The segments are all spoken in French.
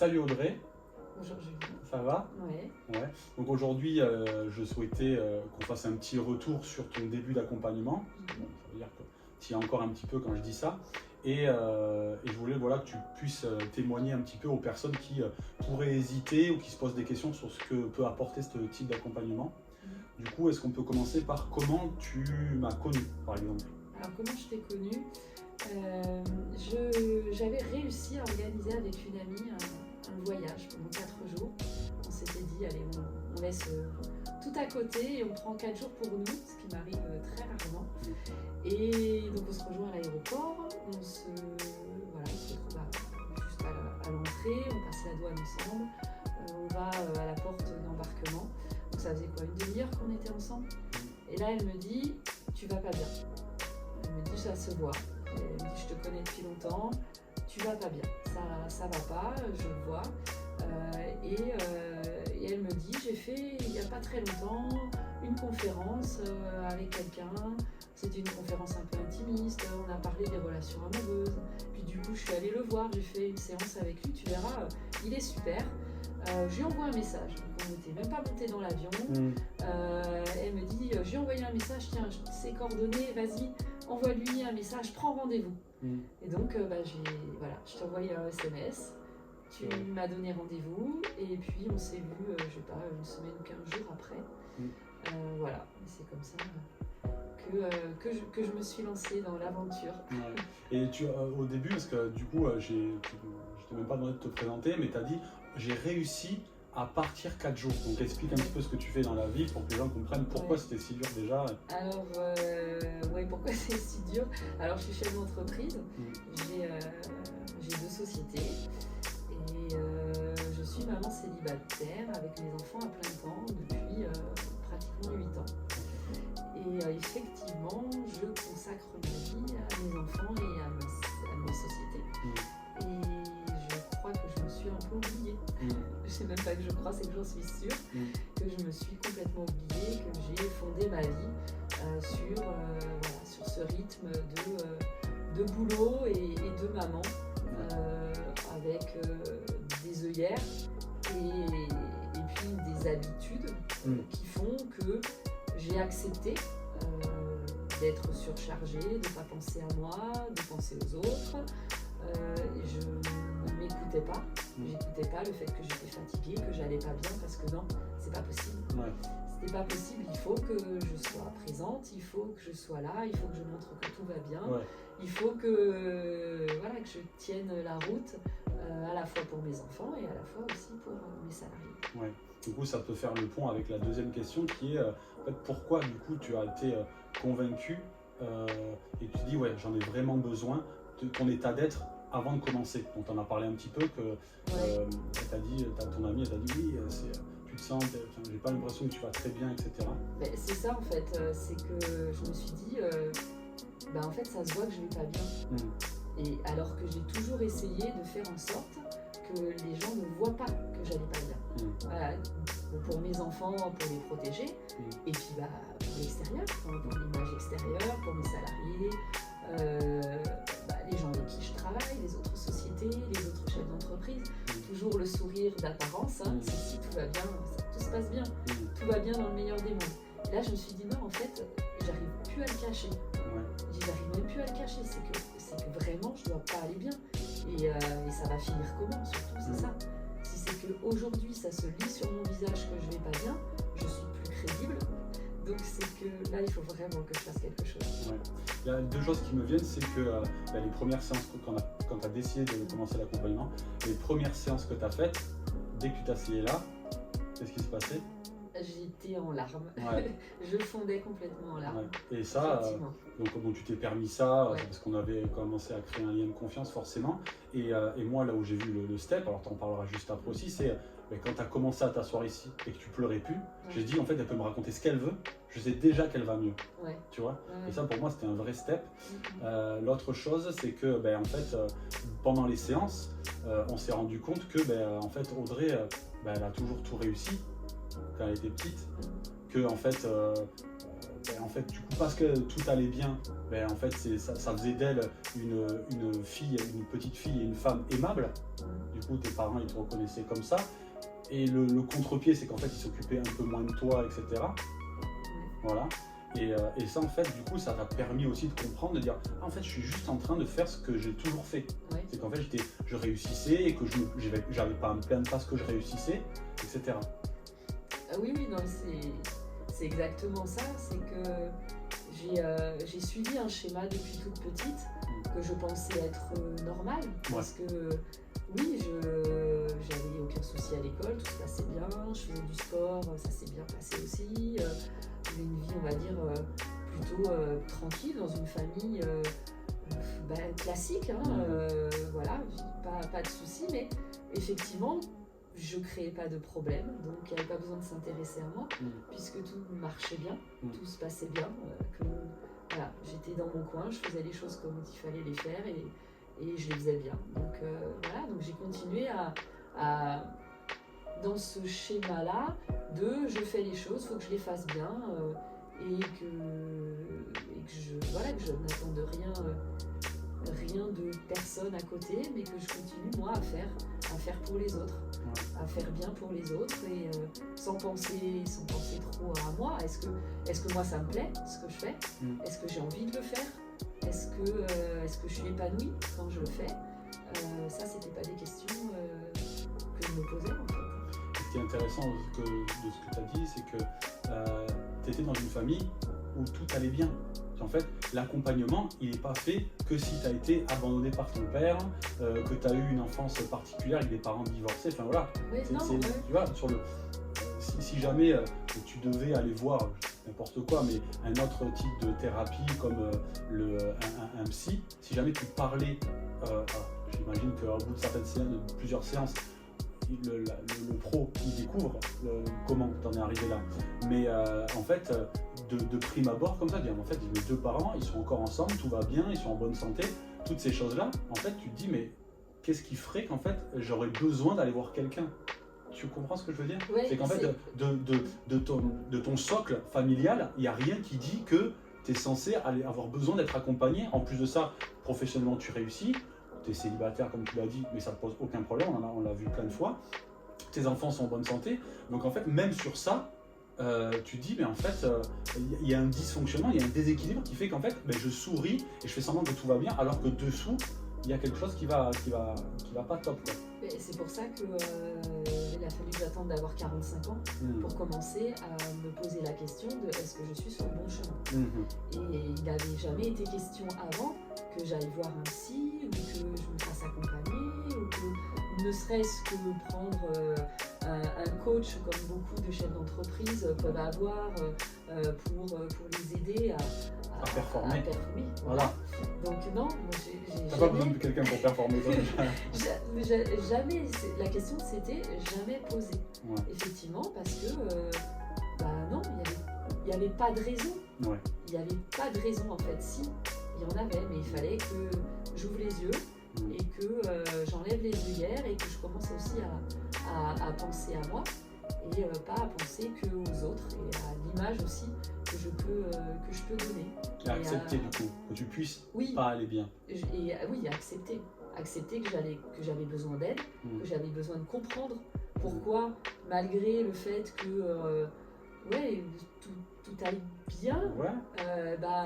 Salut Audrey, Bonjour Julie. ça va? Ouais. Ouais. Donc aujourd'hui, je souhaitais qu'on fasse un petit retour sur ton début d'accompagnement. Bon, ça veut dire que tu y es encore un petit peu quand je dis ça. Et je voulais voilà, que tu puisses témoigner un petit peu aux personnes qui pourraient hésiter ou qui se posent des questions sur ce que peut apporter ce type d'accompagnement. Du coup, est-ce qu'on peut commencer par comment tu m'as connu, par exemple? Alors comment je t'ai connue? J'avais réussi à organiser avec une amie un voyage pendant 4 jours. On s'était dit, allez, on laisse tout à côté et on prend 4 jours pour nous, ce qui m'arrive très rarement. Et donc on se rejoint à l'aéroport, on se retrouve juste à l'entrée, on passe la douane ensemble, on va à la porte d'embarquement. Donc ça faisait quoi, une demi-heure qu'on était ensemble? Et là elle me dit, tu vas pas bien. Elle me dit, ça se voit. Elle me dit, je te connais depuis longtemps, tu vas pas bien, ça va pas, je le vois. Et elle me dit, j'ai fait il n'y a pas très longtemps une conférence avec quelqu'un. C'était une conférence un peu intimiste, on a parlé des relations amoureuses. Puis du coup, je suis allée le voir, j'ai fait une séance avec lui, tu verras, il est super. Je lui envoie un message, donc on n'était même pas monté dans l'avion. Elle me dit, je lui ai envoyé un message, tiens, ses coordonnées, vas-y, envoie-lui un message, prends rendez-vous. Et donc, je t'ai envoyé un SMS, tu m'as donné rendez-vous, et puis on s'est vu, je sais pas, une semaine ou 15 jours après. Voilà, et c'est comme ça que je me suis lancée dans l'aventure. Ouais. Et au début, parce que du coup, je t'ai même pas demandé de te présenter, mais tu as dit, j'ai réussi à partir 4 jours. Donc explique un petit peu ce que tu fais dans la vie pour que les gens comprennent pourquoi c'était si dur déjà. Alors, pourquoi c'est si dur? Alors, je suis chef d'entreprise, j'ai 2 sociétés et je suis maman célibataire avec mes enfants à plein temps depuis pratiquement 8 ans. Et effectivement, je consacre ma vie à mes enfants et à mes sociétés. Et je crois que je me suis un peu oubliée. Je sais même pas que je crois, c'est que j'en suis sûre, que je me suis complètement oubliée, que j'ai fondé ma vie sur ce rythme de boulot et de maman, avec des œillères et puis des habitudes qui font que j'ai accepté d'être surchargée, de ne pas penser à moi, de penser aux autres. Je ne m'écoutais pas. J'écoutais pas le fait que j'étais fatiguée, que j'allais pas bien, parce que non, c'est pas possible. C'était pas possible, il faut que je sois présente, il faut que je sois là, il faut que je montre que tout va bien. Il faut que je tienne la route, à la fois pour mes enfants et à la fois aussi pour mes salariés. Du coup, ça peut faire le pont avec la deuxième question qui est en fait, pourquoi du coup tu as été convaincu et tu dis ouais, j'en ai vraiment besoin de ton état d'être avant de commencer. Donc tu en as parlé un petit peu que ton amie elle t'a dit oui, tu te sens, j'ai pas l'impression que tu vas très bien, etc. Mais c'est ça en fait, c'est que je me suis dit en fait ça se voit que je vais pas bien. Et alors que j'ai toujours essayé de faire en sorte que les gens ne voient pas que j'allais pas bien. Voilà. Pour mes enfants, pour les protéger, et puis pour l'extérieur, pour l'image extérieure, pour mes salariés, les gens avec qui je travaille, les autres sociétés, les autres chefs d'entreprise. Toujours le sourire d'apparence, si tout va bien, tout se passe bien, tout va bien dans le meilleur des mondes. Et là je me suis dit non, en fait, j'arrive plus à le cacher. J'arrive même plus à le cacher, c'est que vraiment je dois pas aller bien. Et ça va finir comment surtout, c'est ça. Si c'est qu'aujourd'hui ça se lit sur mon visage que je vais pas bien, je suis plus crédible. Donc c'est que là il faut vraiment que je fasse quelque chose. Il y a 2 choses qui me viennent, c'est que les premières séances, quand tu as décidé de commencer l'accompagnement, les premières séances que tu as faites, dès que tu t'asseyais là, qu'est-ce qui se passait? J'étais en larmes, je fondais complètement en larmes. Et ça, donc tu t'es permis ça, parce qu'on avait commencé à créer un lien de confiance forcément. Et moi, là où j'ai vu le step, alors tu en parleras juste après aussi, c'est quand tu as commencé à t'asseoir ici et que tu pleurais plus, j'ai dit en fait elle peut me raconter ce qu'elle veut, je sais déjà qu'elle va mieux. Tu vois. Et ça pour moi c'était un vrai step. L'autre chose c'est que en fait pendant les séances, on s'est rendu compte que en fait Audrey elle a toujours tout réussi quand elle était petite, que en fait, du coup, parce que tout allait bien, en fait, ça faisait d'elle une fille, une petite fille et une femme aimable. Du coup, tes parents, ils te reconnaissaient comme ça. Et le contre-pied, c'est qu'en fait, ils s'occupaient un peu moins de toi, etc. Voilà. Et ça, en fait, du coup, ça t'a permis aussi de comprendre, de dire, ah, en fait, je suis juste en train de faire ce que j'ai toujours fait. Ouais. C'est qu'en fait, je réussissais et que j'avais pas à me plaindre parce que je réussissais, etc. Oui, non, c'est exactement ça. C'est que j'ai suivi un schéma depuis toute petite que je pensais être normal. Parce que, oui, j'avais aucun souci à l'école, tout se passait bien, je faisais du sport, ça s'est bien passé aussi. J'avais une vie, on va dire, plutôt tranquille, dans une famille classique. Voilà, pas de soucis, mais effectivement, je ne créais pas de problème, donc il n'y avait pas besoin de s'intéresser à moi, puisque tout marchait bien, tout se passait bien. Voilà, j'étais dans mon coin, je faisais les choses comme il fallait les faire et je les faisais bien. Donc voilà, donc j'ai continué dans ce schéma-là de je fais les choses, il faut que je les fasse bien et que je n'attends de rien de personne à côté, mais que je continue moi à faire pour les autres, à faire bien pour les autres et sans penser trop à moi. Est-ce que moi ça me plaît ce que je fais? Est-ce que j'ai envie de le faire? Est-ce que je suis épanouie quand je le fais? Ça, c'était pas des questions que je me posais en fait. Ce qui est intéressant de ce que tu as dit, c'est que tu étais dans une famille où tout allait bien. En fait, l'accompagnement, il n'est pas fait que si tu as été abandonné par ton père, que tu as eu une enfance particulière avec des parents divorcés. Enfin voilà. Oui, tu vois, si jamais tu devais aller voir n'importe quoi, mais un autre type de thérapie comme un psy, si jamais tu parlais, j'imagine qu'au bout de plusieurs séances, le pro il découvre comment t'en es arrivé là, mais en fait de prime abord comme ça, dire en fait mes deux parents ils sont encore ensemble, tout va bien, ils sont en bonne santé, toutes ces choses là, en fait tu te dis mais qu'est-ce qui ferait qu'en fait j'aurais besoin d'aller voir quelqu'un? Tu comprends ce que je veux dire? C'est qu'en fait de ton socle familial, il n'y a rien qui dit que tu es censé avoir besoin d'être accompagné. En plus de ça, professionnellement tu réussis, tu es célibataire comme tu l'as dit, mais ça ne te pose aucun problème, on l'a vu plein de fois. Tes enfants sont en bonne santé, donc en fait même sur ça, tu te dis mais en fait il y a un dysfonctionnement, il y a un déséquilibre qui fait qu'en fait je souris et je fais semblant que tout va bien alors que dessous il y a quelque chose qui va pas top quoi. C'est pour ça qu'il a fallu que j'attende d'avoir 45 ans pour commencer à me poser la question de est-ce que je suis sur le bon chemin. Et il n'avait jamais été question avant que j'aille voir un psy ou que je me fasse accompagner ou que ne serait-ce que prendre un coach comme beaucoup de chefs d'entreprise peuvent avoir pour les aider à performer. Oui, voilà. Donc non, t'as pas besoin de quelqu'un pour performer. Jamais, la question c'était jamais posée. Effectivement, parce que non, il n'y avait pas de raison. Il n'y avait pas de raison en fait. Si, il y en avait, mais il fallait que j'ouvre les yeux et que j'enlève les œillères et que je commence aussi à penser à moi et pas à penser qu'aux autres et à l'image aussi que je peux donner. Et accepter du coup, que tu puisses pas aller bien. Accepter que j'avais besoin d'aide, que j'avais besoin de comprendre pourquoi, malgré le fait que tout aille bien,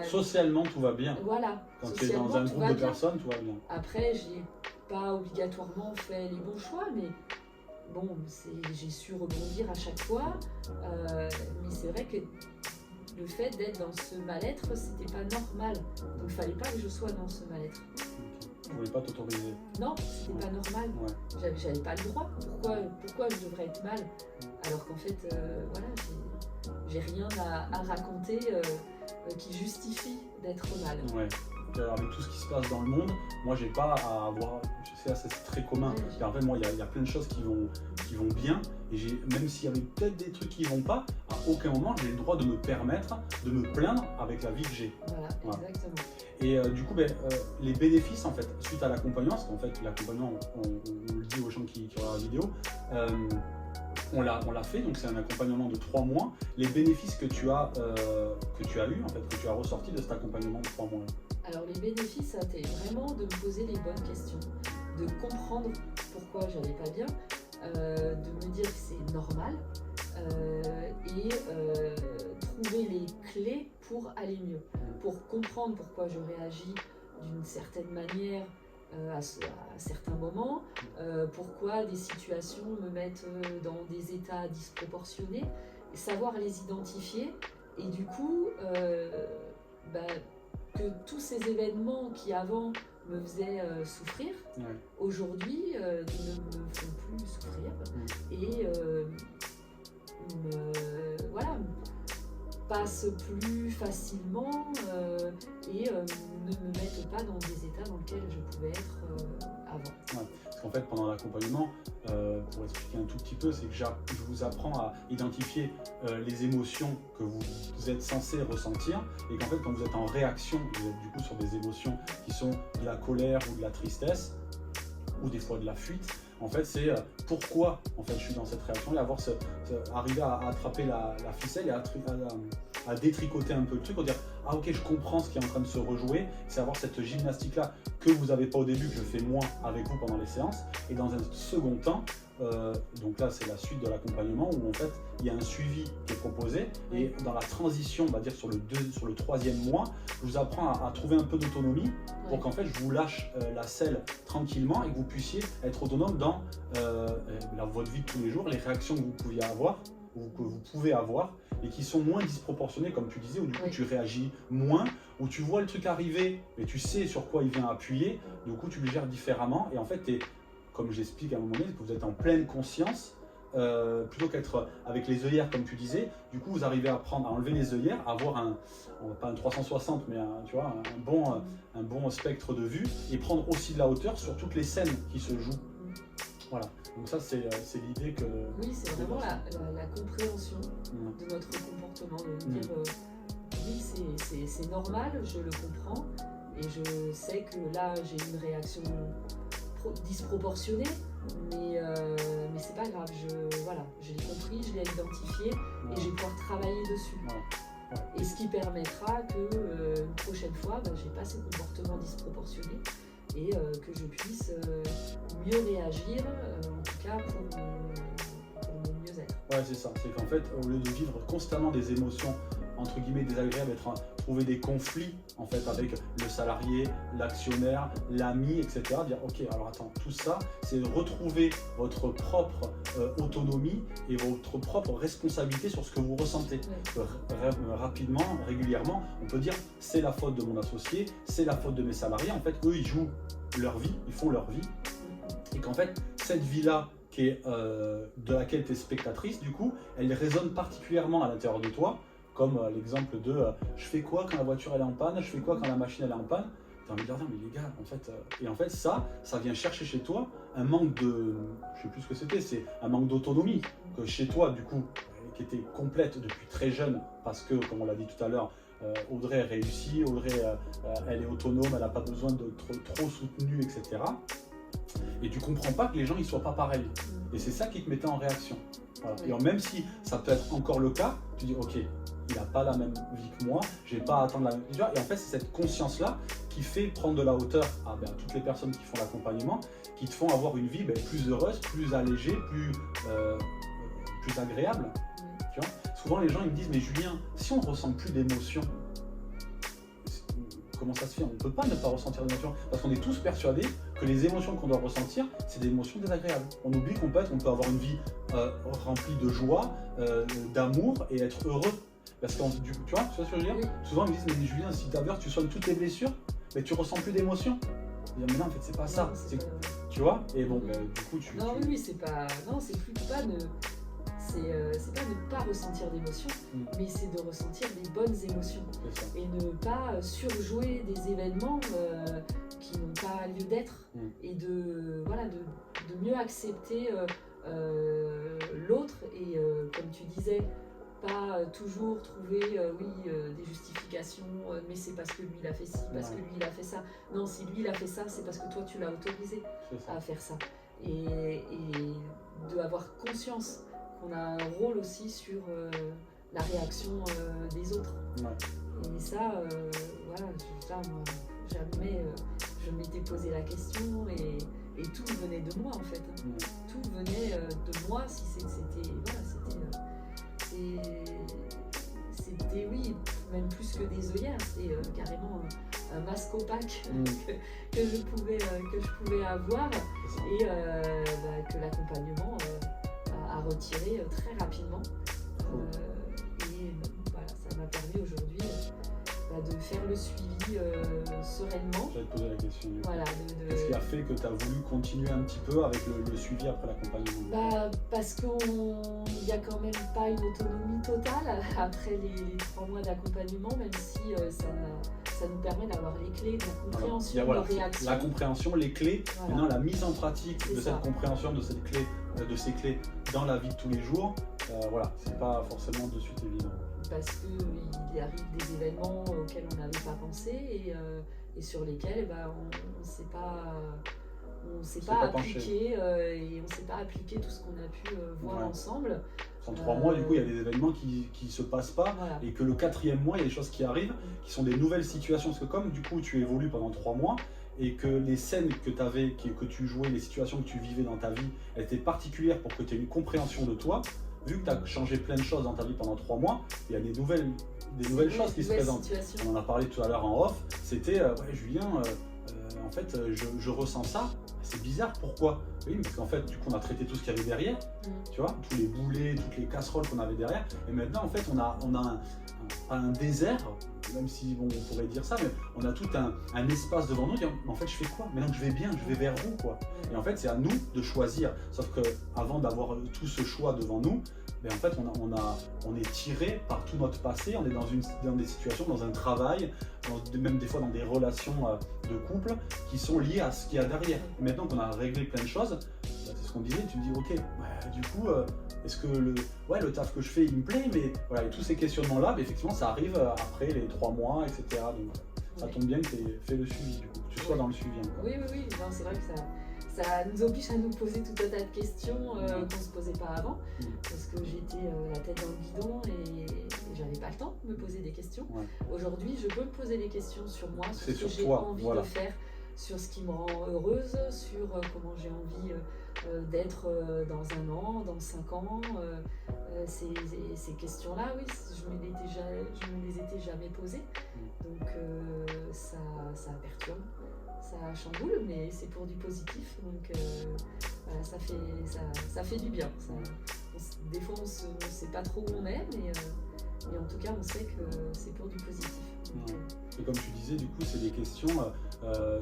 socialement tout va bien. Voilà. Quand tu es dans un groupe de personnes, tout va bien. Après, j'ai pas obligatoirement fait les bons choix, mais bon, j'ai su rebondir à chaque fois. Mais c'est vrai que le fait d'être dans ce mal-être, c'était pas normal. Donc il fallait pas que je sois dans ce mal-être. Tu voulais pas t'autoriser? Non, c'était pas normal. J'avais pas le droit. Pourquoi je devrais être mal? Alors qu'en fait, j'ai rien à raconter qui justifie d'être mal. Avec tout ce qui se passe dans le monde, moi j'ai pas à avoir, c'est très commun. En fait, moi il y a plein de choses qui vont bien, et même s'il y avait peut-être des trucs qui vont pas, à aucun moment j'ai le droit de me permettre de me plaindre avec la vie que j'ai. Voilà. Exactement. Et du coup, les bénéfices en fait, suite à l'accompagnement, parce qu'en fait l'accompagnement, on le dit aux gens qui regardent la vidéo, on l'a fait, donc c'est un accompagnement de 3 mois. Les bénéfices que tu as eu, en fait, que tu as ressorti de cet accompagnement de 3 mois. Alors les bénéfices, ça a été vraiment de me poser les bonnes questions, de comprendre pourquoi j'allais pas bien, de me dire que c'est normal et trouver les clés pour aller mieux, pour comprendre pourquoi je réagis d'une certaine manière à certains moments, pourquoi des situations me mettent dans des états disproportionnés, et savoir les identifier et du coup que tous ces événements qui avant me faisaient souffrir, aujourd'hui ne me font plus souffrir et passent plus facilement et ne me mettent pas dans des états dans lesquels je pouvais être avant. Ouais. Parce qu'en fait, pendant l'accompagnement, pour expliquer un tout petit peu, c'est que je vous apprends à identifier les émotions que vous êtes censé ressentir et qu'en fait, quand vous êtes en réaction, vous êtes du coup sur des émotions qui sont de la colère ou de la tristesse ou des fois de la fuite. En fait, c'est pourquoi en fait, je suis dans cette réaction et arriver à attraper la ficelle et à détricoter un peu le truc, pour dire ah ok, je comprends ce qui est en train de se rejouer, c'est avoir cette gymnastique là que vous n'avez pas au début, que je fais moi avec vous pendant les séances, et dans un second temps, donc là c'est la suite de l'accompagnement où en fait il y a un suivi qui est proposé et dans la transition, on va dire sur le 3e mois, je vous apprends à trouver un peu d'autonomie pour qu'en fait je vous lâche la selle tranquillement et que vous puissiez être autonome dans votre vie de tous les jours, les réactions que vous pouvez avoir et qui sont moins disproportionnées comme tu disais, où du coup tu réagis moins, où tu vois le truc arriver mais tu sais sur quoi il vient appuyer, du coup tu le gères différemment et en fait comme j'explique à un moment donné, que vous êtes en pleine conscience plutôt qu'être avec les œillères comme tu disais, du coup vous arrivez à enlever les œillères, à avoir pas un 360 mais un bon spectre de vue et prendre aussi de la hauteur sur toutes les scènes qui se jouent. Voilà, donc ça c'est l'idée que... Oui, c'est vraiment la compréhension de notre comportement, de dire oui c'est normal, je le comprends et je sais que là j'ai une réaction disproportionnée, mais c'est pas grave, je l'ai compris, je l'ai identifié et je vais pouvoir travailler dessus. Et ce qui permettra que une prochaine fois, j'ai pas ces comportements disproportionnés et que je puisse mieux réagir, en tout cas pour mon mieux-être. Ouais, c'est ça, c'est qu'en fait, au lieu de vivre constamment des émotions entre guillemets désagréables, trouver des conflits en fait avec le salarié, l'actionnaire, l'ami, etc. Dire ok, alors attends, tout ça, c'est de retrouver votre propre autonomie et votre propre responsabilité sur ce que vous ressentez. Rapidement, régulièrement, on peut dire c'est la faute de mon associé, c'est la faute de mes salariés. En fait, eux, ils jouent leur vie, ils font leur vie, et qu'en fait, cette vie-là de laquelle tu es spectatrice, du coup, elle résonne particulièrement à l'intérieur de toi. Comme l'exemple de je fais quoi quand la voiture elle est en panne, je fais quoi quand la machine elle est en panne. Tu as envie de dire, mais les gars, en fait, et en fait ça vient chercher chez toi un manque de, je sais plus ce que c'était, c'est un manque d'autonomie que chez toi du coup, qui était complète depuis très jeune parce que, comme on l'a dit tout à l'heure, Audrey réussit, Audrey elle est autonome, elle n'a pas besoin d'être trop soutenue, etc. Et tu comprends pas que les gens ils soient pas pareils. Et c'est ça qui te mettait en réaction. Voilà. Et même si ça peut être encore le cas, tu dis ok, il n'a pas la même vie que moi, je n'ai pas à attendre la même vie. Et en fait, c'est cette conscience-là qui fait prendre de la hauteur à toutes les personnes qui font l'accompagnement, qui te font avoir une vie plus heureuse, plus allégée, plus agréable. Tu vois, souvent, les gens ils me disent, mais Julien, si on ne ressent plus d'émotions, comment ça se fait? On ne peut pas ne pas ressentir d'émotions parce qu'on est tous persuadés que les émotions qu'on doit ressentir, c'est des émotions désagréables. On oublie qu'on peut avoir une vie remplie de joie, d'amour et être heureux. Parce que tu vois ce que je veux dire? Souvent ils me disent, mais Julien, si d'abord tu soignes toutes tes blessures, mais tu ressens plus d'émotions. Mais non, en fait, c'est pas ça. Tu vois? Et bon, du coup, oui, c'est pas. Non, c'est plus pas ne. C'est pas ne pas ressentir d'émotions, mais c'est de ressentir des bonnes émotions et ne pas surjouer des événements qui n'ont pas lieu d'être et de mieux accepter l'autre et comme tu disais, pas toujours trouver des justifications, mais c'est parce que lui il a fait ci, parce que lui il a fait ça. Non, si lui il a fait ça, c'est parce que toi tu l'as autorisé à faire ça et de avoir conscience on a un rôle aussi sur la réaction des autres. Ouais. Et ça, voilà, moi, jamais je m'étais posé la question et tout venait de moi en fait. Tout venait de moi, si c'était oui, même plus que des œillères, c'était carrément un masque opaque que je pouvais avoir et que l'accompagnement a retiré très rapidement. Et voilà, ça m'a permis aujourd'hui de faire le suivi sereinement. J'allais te poser la question. Voilà, Qu'est-ce qui a fait que tu as voulu continuer un petit peu avec le suivi après l'accompagnement? Parce qu'il n'y a quand même pas une autonomie totale après les 3 mois d'accompagnement, même si ça nous permet d'avoir les clés de la compréhension, de réaction. La compréhension, les clés, maintenant la mise en pratique de cette compréhension, de ces clés dans la vie de tous les jours, voilà, c'est pas forcément de suite évident. Parce qu'il arrive des événements auxquels on n'avait pas pensé et sur lesquels on ne s'est pas appliqué et on ne s'est pas appliqué tout ce qu'on a pu voir ensemble. En 3 mois, du coup, il y a des événements qui ne se passent pas et que le 4e mois, il y a des choses qui arrivent qui sont des nouvelles situations. Parce que comme du coup, tu évolues pendant 3 mois et que les scènes que tu avais, que tu jouais, les situations que tu vivais dans ta vie, elles étaient particulières pour que tu aies une compréhension de toi. Vu que tu as changé plein de choses dans ta vie pendant 3 mois, il y a des nouvelles choses qui se présentent. On en a parlé tout à l'heure en off, c'était Julien, en fait je ressens ça, c'est bizarre, pourquoi? Oui, parce qu'en fait du coup on a traité tout ce qu'il y avait derrière, tu vois, tous les boulets, toutes les casseroles qu'on avait derrière, et maintenant en fait on a un désert, même si bon, on pourrait dire ça, mais on a tout un espace devant nous, et en fait je fais quoi? Maintenant que je vais bien, je vais vers où quoi? Et en fait c'est à nous de choisir, sauf qu'avant d'avoir tout ce choix devant nous, mais en fait on est tiré par tout notre passé, on est dans des situations, dans un travail, même des fois dans des relations de couple qui sont liées à ce qu'il y a derrière. Et maintenant qu'on a réglé plein de choses, c'est ce qu'on disait, tu te dis ok, du coup est-ce que le taf que je fais il me plaît, mais voilà, et tous ces questionnements là, effectivement ça arrive après les 3 mois, etc. Donc ça tombe bien que tu aies fait le suivi, du coup, que tu sois dans le suivi encore. Oui, non, c'est vrai que ça nous oblige à nous poser tout un tas de questions qu'on ne se posait pas avant, parce que j'étais la tête dans le guidon et j'avais pas le temps de me poser des questions. Aujourd'hui, je peux me poser des questions sur moi, sur ce que j'ai envie de faire, sur ce qui me rend heureuse, sur comment j'ai envie d'être dans 1 an, dans 5 ans. Ces questions-là, oui, je me les étais jamais posées. Donc ça perturbe. Ça chamboule, mais c'est pour du positif, donc voilà, ça fait du bien. Des fois, on ne sait pas trop où on est, mais en tout cas, on sait que c'est pour du positif. Et comme tu disais, du coup, c'est des questions,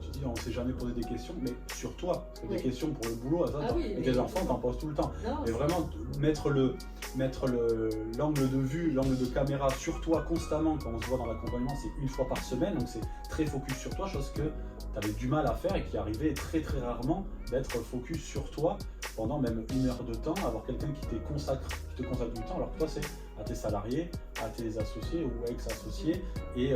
tu dis on ne s'est jamais posé des questions, mais sur toi, parce que des questions pour le boulot, et tes enfants, t'en poses tout le temps. Non, mais vraiment, mettre l'angle de vue, l'angle de caméra sur toi constamment, quand on se voit dans l'accompagnement, c'est 1 fois par semaine, donc c'est très focus sur toi, chose que tu avais du mal à faire et qui arrivait très très rarement d'être focus sur toi pendant même 1 heure de temps, avoir quelqu'un qui te consacre du temps, alors que toi c'est à tes salariés, à tes associés ou ex-associés et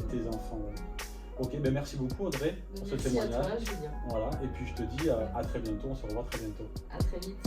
tes enfants. Ok, ben merci beaucoup Audrey pour ce témoignage. Merci à toi, Julien. Voilà, et puis je te dis à très bientôt, on se revoit très bientôt. À très vite.